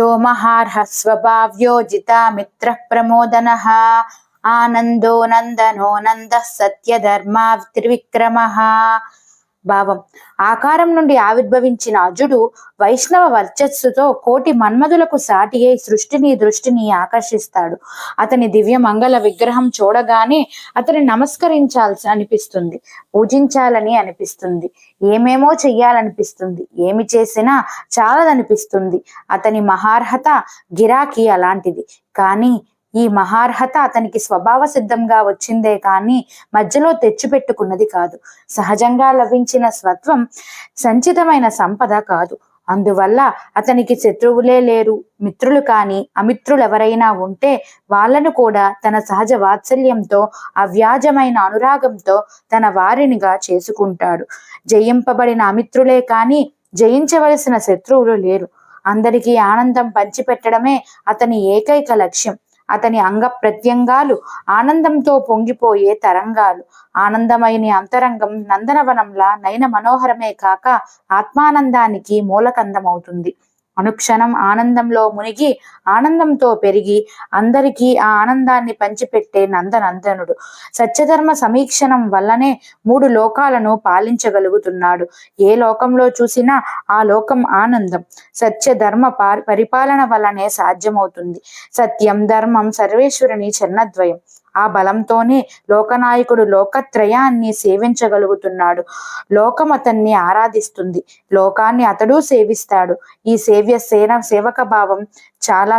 जो महार्ह स्वभाव्योजिता मित्र प्रमोदनः आनंदो नंदनो नंदः सत्यधर्मा त्रिविक्रमः. భావం: ఆకారం నుండి ఆవిర్భవించిన అజుడు వైష్ణవ వర్చస్సుతో కోటి మన్మధులకు సాటి అయి దృష్టిని ఆకర్షిస్తాడు. అతని దివ్య మంగళ విగ్రహం చూడగానే అతని నమస్కరించాల్సి అనిపిస్తుంది, పూజించాలని అనిపిస్తుంది, ఏమేమో చెయ్యాలనిపిస్తుంది, ఏమి చేసినా చాలదనిపిస్తుంది. అతని మహార్హత గిరాకీ అలాంటిది. కానీ ఈ మహార్హత అతనికి స్వభావ సిద్ధంగా వచ్చిందే కానీ మధ్యలో తెచ్చిపెట్టుకున్నది కాదు. సహజంగా లభించిన స్వత్వం సంచితమైన సంపద కాదు. అందువల్ల అతనికి శత్రువులే లేరు. మిత్రులు కానీ అమిత్రులెవరైనా ఉంటే వాళ్ళను కూడా తన సహజ వాత్సల్యంతో, అవ్యాజమైన అనురాగంతో తన వారినిగా చేసుకుంటాడు. జయింపబడిన అమిత్రులే కానీ జయించవలసిన శత్రువులు లేరు. అందరికీ ఆనందం పంచిపెట్టడమే అతని ఏకైక లక్ష్యం. అతని అంగ ప్రత్యంగాలు ఆనందంతో పొంగిపోయే తరంగాలు. ఆనందమైన అంతరంగం నందనవనంలా నయన మనోహరమే కాక ఆత్మానందానికి మూలకందమవుతుంది. అనుక్షణం ఆనందంలో మునిగి ఆనందంతో పెరిగి అందరికీ ఆ ఆనందాన్ని పంచిపెట్టే నందనందనుడు. సత్యధర్మ సమీక్షణం వల్లనే 3 లోకాలను పాలించగలుగుతున్నాడు. ఏ లోకంలో చూసినా ఆ లోకం ఆనందం. సత్యధర్మ పరిపాలన వల్లనే సాధ్యమవుతుంది. సత్యం ధర్మం సర్వేశ్వరుని చెన్నద్వయం. ఆ బలంతోనే లోకనాయకుడు లోకత్రయాన్ని సేవించగలుగుతున్నాడు. లోకం అతన్ని ఆరాధిస్తుంది, లోకాన్ని అతడు సేవిస్తాడు. ఈ సేవక భావం చాలా